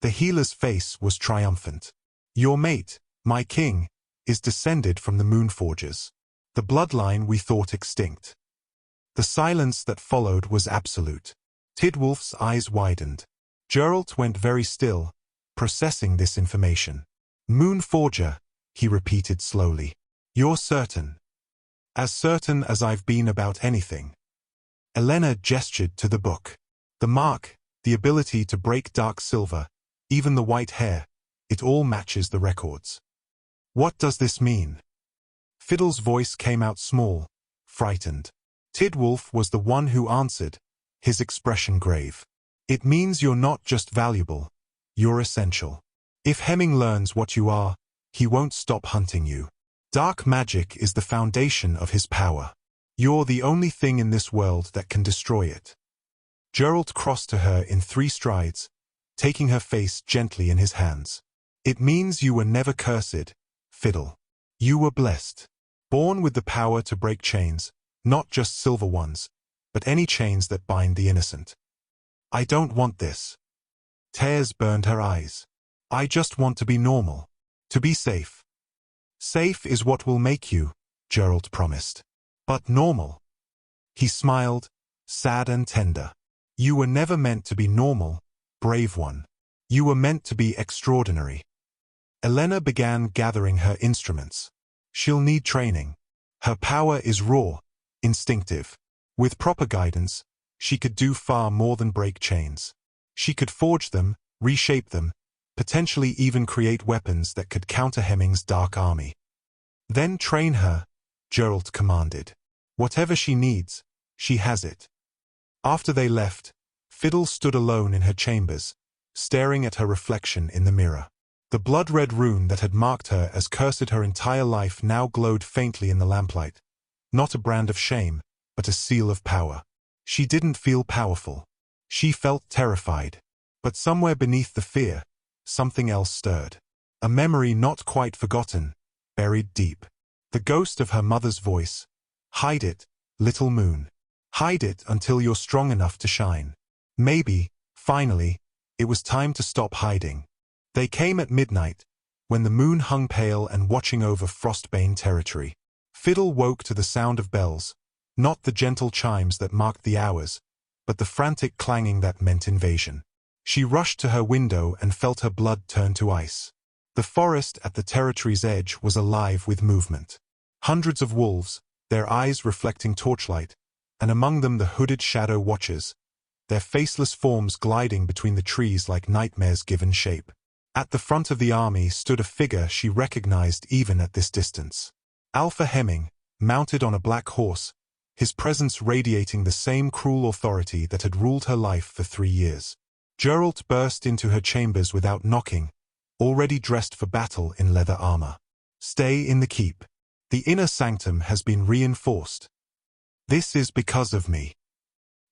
Speaker 1: The healer's face was triumphant. Your mate, my king, is descended from the Moonforgers. The bloodline we thought extinct. The silence that followed was absolute. Tidwolf's eyes widened. Geralt went very still, processing this information. Moonforger, he repeated slowly. You're certain. As certain as I've been about anything. Elena gestured to the book. The mark, the ability to break dark silver, even the white hair, it all matches the records. What does this mean? Fiddle's voice came out small, frightened. Tidwolf was the one who answered, his expression grave. It means you're not just valuable, you're essential. If Hemming learns what you are, he won't stop hunting you. Dark magic is the foundation of his power. You're the only thing in this world that can destroy it. Geralt crossed to her in 3 strides, taking her face gently in his hands. It means you were never cursed, Fiddle. You were blessed. Born with the power to break chains, not just silver ones, but any chains that bind the innocent. I don't want this. Tears burned her eyes. I just want to be normal. To be safe. Safe is what will make you, Geralt promised. But normal. He smiled, sad and tender. You were never meant to be normal, brave one. You were meant to be extraordinary. Elena began gathering her instruments. She'll need training. Her power is raw, instinctive. With proper guidance, she could do far more than break chains. She could forge them, reshape them, potentially even create weapons that could counter Hemming's dark army. Then train her, Geralt commanded. Whatever she needs, she has it. After they left, Fiddle stood alone in her chambers, staring at her reflection in the mirror. The blood-red rune that had marked her as cursed her entire life now glowed faintly in the lamplight. Not a brand of shame, but a seal of power. She didn't feel powerful. She felt terrified. But somewhere beneath the fear, something else stirred. A memory not quite forgotten, buried deep. The ghost of her mother's voice. Hide it, little moon. Hide it until you're strong enough to shine. Maybe, finally, it was time to stop hiding. They came at midnight, when the moon hung pale and watching over Frostbane territory. Fiddle woke to the sound of bells, not the gentle chimes that marked the hours, but the frantic clanging that meant invasion. She rushed to her window and felt her blood turn to ice. The forest at the territory's edge was alive with movement. Hundreds of wolves, their eyes reflecting torchlight, and among them the hooded shadow watchers, their faceless forms gliding between the trees like nightmares given shape. At the front of the army stood a figure she recognized even at this distance. Alpha Hemming, mounted on a black horse, his presence radiating the same cruel authority that had ruled her life for 3 years. Geralt burst into her chambers without knocking, already dressed for battle in leather armor. Stay in the keep. The inner sanctum has been reinforced. This is because of me.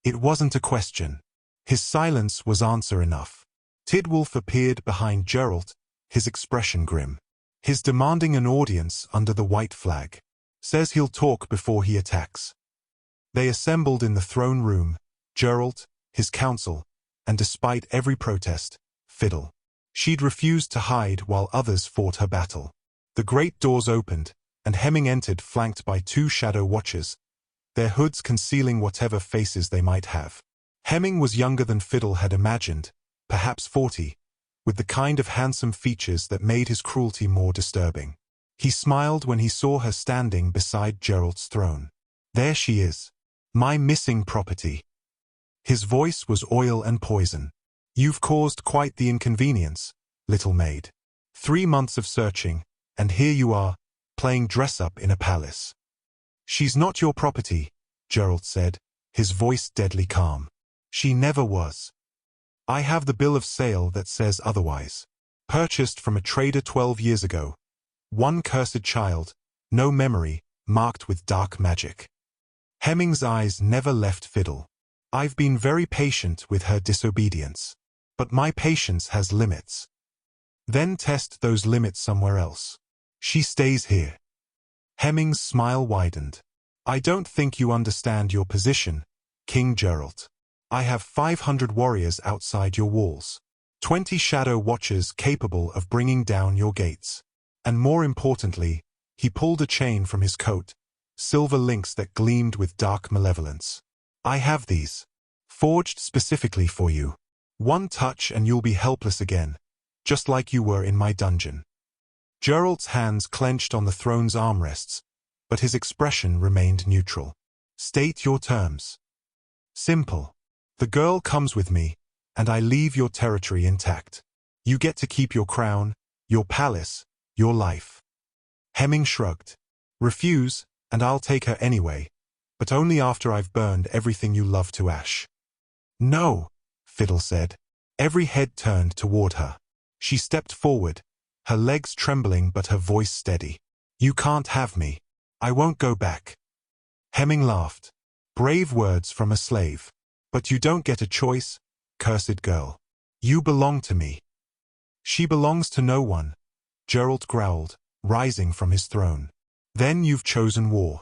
Speaker 1: It wasn't a question. His silence was answer enough. Tidwulf appeared behind Geralt, his expression grim. He's demanding an audience under the white flag. Says he'll talk before he attacks. They assembled in the throne room, Geralt, his council, and despite every protest, Fiddle. She'd refused to hide while others fought her battle. The great doors opened, and Hemming entered flanked by 2 shadow watchers, their hoods concealing whatever faces they might have. Hemming was younger than Fiddle had imagined, perhaps 40, with the kind of handsome features that made his cruelty more disturbing. He smiled when he saw her standing beside Geralt's throne. There she is. My missing property. His voice was oil and poison. You've caused quite the inconvenience, little maid. 3 months of searching, and here you are, playing dress-up in a palace. She's not your property, Geralt said, his voice deadly calm. She never was. I have the bill of sale that says otherwise. Purchased from a trader 12 years ago. One cursed child, no memory, marked with dark magic. Hemming's eyes never left Fiddle. I've been very patient with her disobedience. But my patience has limits. Then test those limits somewhere else. She stays here. Hemming's smile widened. I don't think you understand your position, King Geralt. I have 500 warriors outside your walls. 20 shadow watchers capable of bringing down your gates. And more importantly, he pulled a chain from his coat, silver links that gleamed with dark malevolence. I have these. Forged specifically for you. One touch and you'll be helpless again, just like you were in my dungeon. Geralt's hands clenched on the throne's armrests, but his expression remained neutral. State your terms. Simple. The girl comes with me, and I leave your territory intact. You get to keep your crown, your palace, your life. Hemming shrugged. Refuse, and I'll take her anyway, but only after I've burned everything you love to ash. No, Fiddle said. Every head turned toward her. She stepped forward, her legs trembling but her voice steady. You can't have me. I won't go back. Hemming laughed. Brave words from a slave. But you don't get a choice, cursed girl. You belong to me. She belongs to no one, Geralt growled, rising from his throne. Then you've chosen war.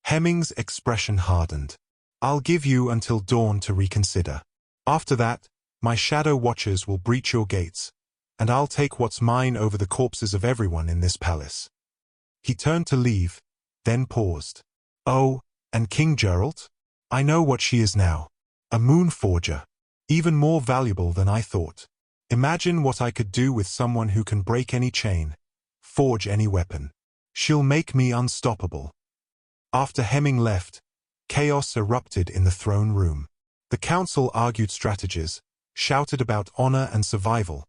Speaker 1: Hemming's expression hardened. I'll give you until dawn to reconsider. After that, my shadow watchers will breach your gates, and I'll take what's mine over the corpses of everyone in this palace. He turned to leave, then paused. Oh, and King Geralt? I know what she is now. A moon forger. Even more valuable than I thought. Imagine what I could do with someone who can break any chain, forge any weapon. She'll make me unstoppable. After Hemming left, chaos erupted in the throne room. The council argued strategies, shouted about honor and survival,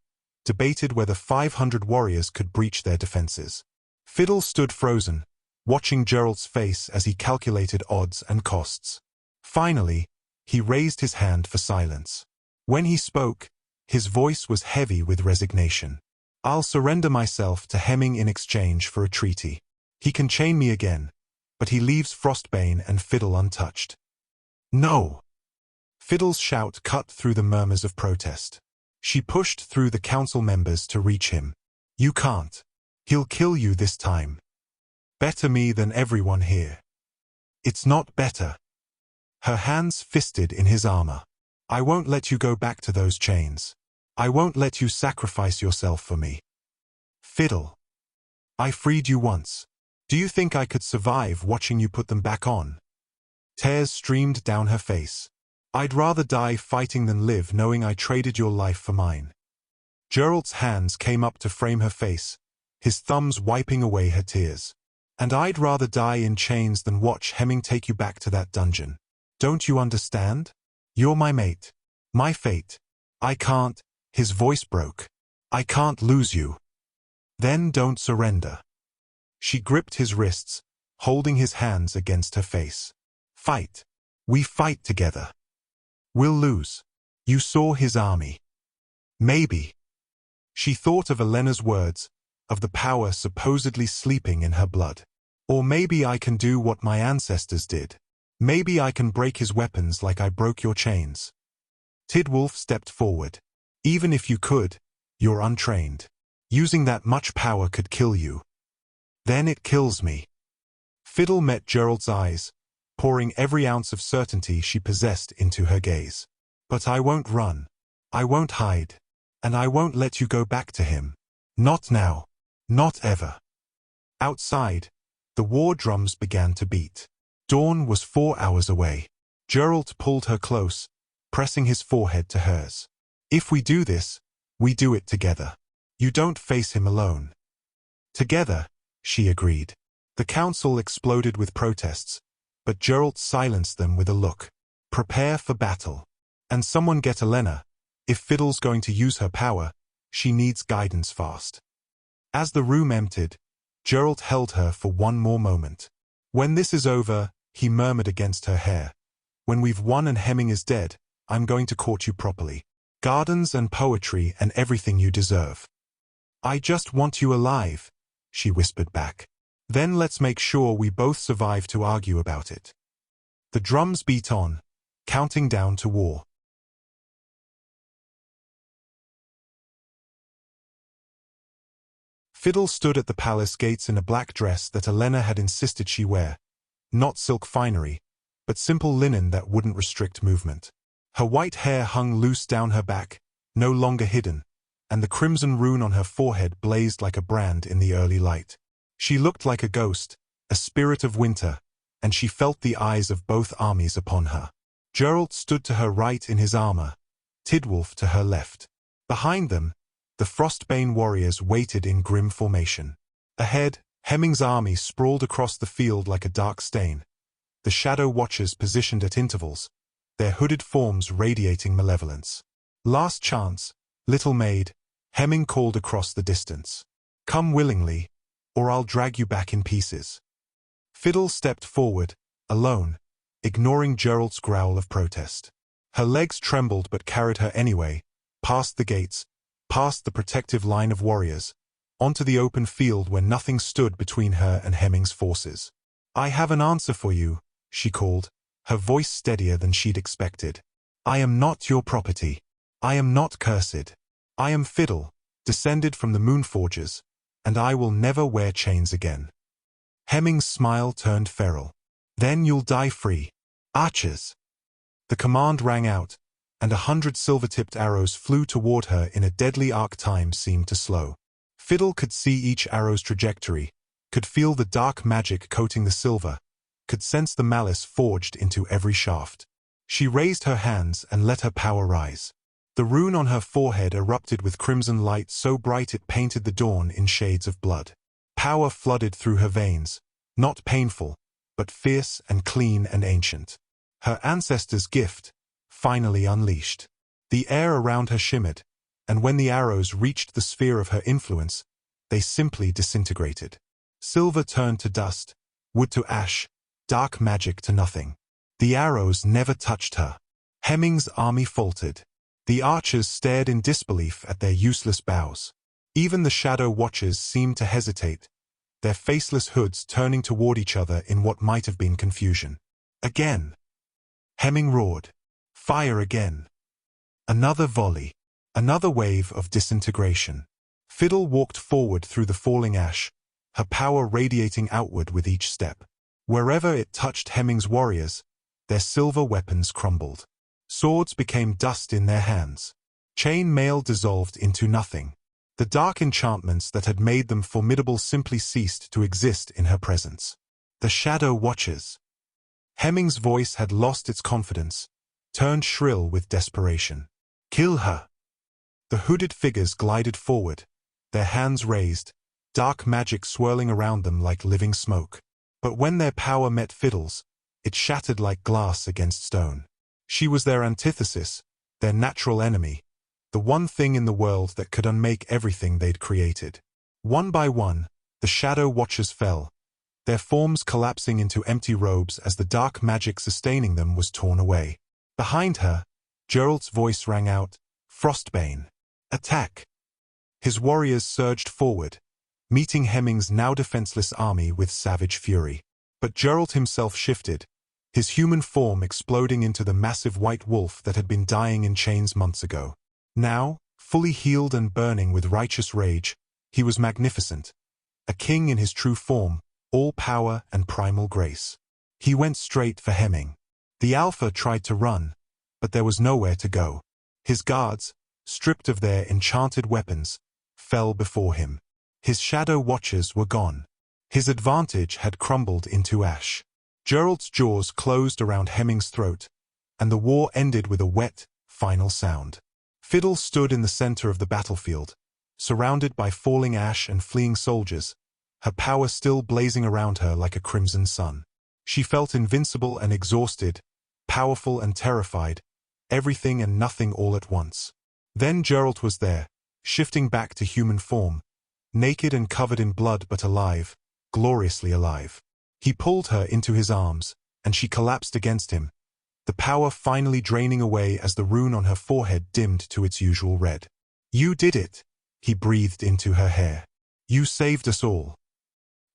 Speaker 1: debated whether 500 warriors could breach their defenses. Fiddle stood frozen, watching Geralt's face as he calculated odds and costs. Finally, he raised his hand for silence. When he spoke, his voice was heavy with resignation. I'll surrender myself to Hemming in exchange for a treaty. He can chain me again, but he leaves Frostbane and Fiddle untouched. No! Fiddle's shout cut through the murmurs of protest. She pushed through the council members to reach him. You can't. He'll kill you this time. Better me than everyone here. It's not better. Her hands fisted in his armor. I won't let you go back to those chains. I won't let you sacrifice yourself for me. Fiddle. I freed you once. Do you think I could survive watching you put them back on? Tears streamed down her face. I'd rather die fighting than live knowing I traded your life for mine. Geralt's hands came up to frame her face, his thumbs wiping away her tears. And I'd rather die in chains than watch Hemming take you back to that dungeon. Don't you understand? You're my mate. My fate. I can't, his voice broke. I can't lose you. Then don't surrender. She gripped his wrists, holding his hands against her face. Fight. We fight together. We'll lose. You saw his army. Maybe. She thought of Elena's words, of the power supposedly sleeping in her blood. Or maybe I can do what my ancestors did. Maybe I can break his weapons like I broke your chains. Tidwolf stepped forward. Even if you could, you're untrained. Using that much power could kill you. Then it kills me. Fiddle met Geralt's eyes, pouring every ounce of certainty she possessed into her gaze. But I won't run. I won't hide. And I won't let you go back to him. Not now. Not ever. Outside, the war drums began to beat. Dawn was 4 hours away. Geralt pulled her close, pressing his forehead to hers. If we do this, we do it together. You don't face him alone. Together, she agreed. The council exploded with protests, but Geralt silenced them with a look. Prepare for battle. And someone get Elena. If Fiddle's going to use her power, she needs guidance fast. As the room emptied, Geralt held her for one more moment. When this is over, he murmured against her hair. When we've won and Hemming is dead, I'm going to court you properly. Gardens and poetry and everything you deserve. I just want you alive, she whispered back. Then let's make sure we both survive to argue about it. The drums beat on, counting down to war. Fiddle stood at the palace gates in a black dress that Elena had insisted she wear. Not silk finery, but simple linen that wouldn't restrict movement. Her white hair hung loose down her back, no longer hidden, and the crimson rune on her forehead blazed like a brand in the early light. She looked like a ghost, a spirit of winter, and she felt the eyes of both armies upon her. Geralt stood to her right in his armor, Tidwolf to her left. Behind them, the Frostbane warriors waited in grim formation. Ahead, Hemming's army sprawled across the field like a dark stain, the Shadow Watchers positioned at intervals, their hooded forms radiating malevolence. Last chance, little maid, Hemming called across the distance. Come willingly, or I'll drag you back in pieces. Fiddle stepped forward, alone, ignoring Geralt's growl of protest. Her legs trembled but carried her anyway, past the gates, past the protective line of warriors, onto the open field where nothing stood between her and Hemming's forces. I have an answer for you, she called, her voice steadier than she'd expected. I am not your property. I am not cursed. I am Fiddle, descended from the Moonforgers, and I will never wear chains again. Hemming's smile turned feral. Then you'll die free. Archers! The command rang out, and 100 silver-tipped arrows flew toward her in a deadly arc. Time seemed to slow. Fiddle could see each arrow's trajectory, could feel the dark magic coating the silver, could sense the malice forged into every shaft. She raised her hands and let her power rise. The rune on her forehead erupted with crimson light so bright it painted the dawn in shades of blood. Power flooded through her veins, not painful, but fierce and clean and ancient. Her ancestors' gift, finally unleashed. The air around her shimmered, and when the arrows reached the sphere of her influence, they simply disintegrated. Silver turned to dust, wood to ash, dark magic to nothing. The arrows never touched her. Hemming's army faltered. The archers stared in disbelief at their useless bows. Even the Shadow Watchers seemed to hesitate, their faceless hoods turning toward each other in what might have been confusion. Again. Hemming roared. Fire again. Another volley. Another wave of disintegration. Fiddle walked forward through the falling ash, her power radiating outward with each step. Wherever it touched Hemming's warriors, their silver weapons crumbled. Swords became dust in their hands. Chain mail dissolved into nothing. The dark enchantments that had made them formidable simply ceased to exist in her presence. The Shadow Watchers. Hemming's voice had lost its confidence, turned shrill with desperation. Kill her! The hooded figures glided forward, their hands raised, dark magic swirling around them like living smoke. But when their power met Fiddle's, it shattered like glass against stone. She was their antithesis, their natural enemy, the one thing in the world that could unmake everything they'd created. One by one, the Shadow Watchers fell, their forms collapsing into empty robes as the dark magic sustaining them was torn away. Behind her, Geralt's voice rang out, "Frostbane! Attack!" His warriors surged forward, meeting Hemming's now defenseless army with savage fury. But Geralt himself shifted, his human form exploding into the massive white wolf that had been dying in chains months ago. Now, fully healed and burning with righteous rage, he was magnificent, a king in his true form, all power and primal grace. He went straight for Hemming. The Alpha tried to run, but there was nowhere to go. His guards, stripped of their enchanted weapons, fell before him. His Shadow Watchers were gone. His advantage had crumbled into ash. Geralt's jaws closed around Hemming's throat, and the war ended with a wet, final sound. Fiddle stood in the center of the battlefield, surrounded by falling ash and fleeing soldiers, her power still blazing around her like a crimson sun. She felt invincible and exhausted, powerful and terrified, everything and nothing all at once. Then Geralt was there, shifting back to human form, naked and covered in blood but alive, gloriously alive. He pulled her into his arms, and she collapsed against him, the power finally draining away as the rune on her forehead dimmed to its usual red. "You did it," he breathed into her hair. "You saved us all."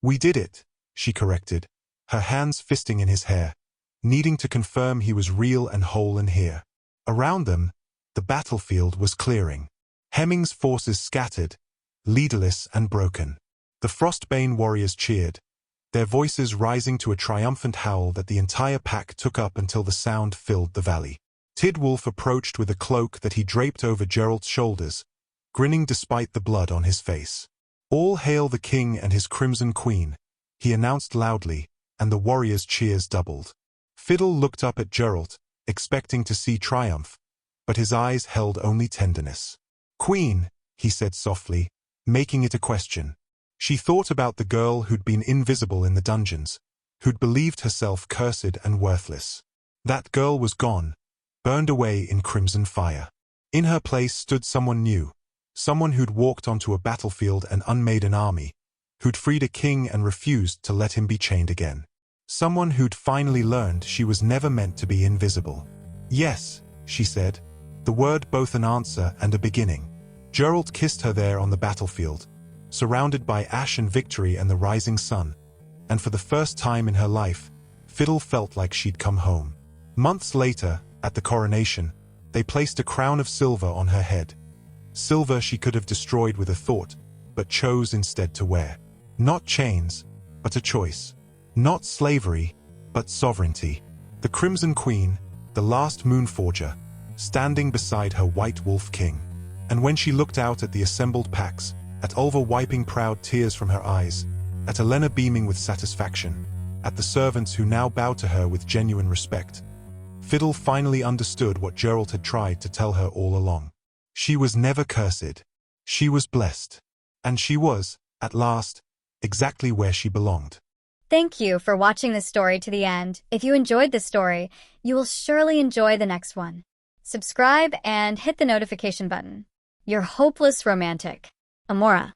Speaker 1: "We did it," she corrected, her hands fisting in his hair, needing to confirm he was real and whole and here. Around them, the battlefield was clearing. Hemming's forces scattered, leaderless and broken. The Frostbane warriors cheered, their voices rising to a triumphant howl that the entire pack took up until the sound filled the valley. Tidwulf approached with a cloak that he draped over Geralt's shoulders, grinning despite the blood on his face. "All hail the king and his crimson queen," he announced loudly, and the warriors' cheers doubled. Fiddle looked up at Geralt, expecting to see triumph, but his eyes held only tenderness. "Queen," he said softly, making it a question. She thought about the girl who'd been invisible in the dungeons, who'd believed herself cursed and worthless. That girl was gone, burned away in crimson fire. In her place stood someone new, someone who'd walked onto a battlefield and unmade an army, who'd freed a king and refused to let him be chained again. Someone who'd finally learned she was never meant to be invisible. "Yes," she said, the word both an answer and a beginning. Geralt kissed her there on the battlefield, surrounded by ash and victory and the rising sun, and for the first time in her life, Fiddle felt like she'd come home. Months later, at the coronation, they placed a crown of silver on her head. Silver she could have destroyed with a thought, but chose instead to wear. Not chains, but a choice. Not slavery, but sovereignty. The Crimson Queen, the last Moonforger, standing beside her White Wolf King. And when she looked out at the assembled packs, at Ulva wiping proud tears from her eyes, at Elena beaming with satisfaction, at the servants who now bowed to her with genuine respect, Fiddle finally understood what Geralt had tried to tell her all along. She was never cursed. She was blessed. And she was, at last, exactly where she belonged.
Speaker 2: Thank you for watching this story to the end. If you enjoyed this story, you will surely enjoy the next one. Subscribe and hit the notification button. Your hopeless romantic, Amora.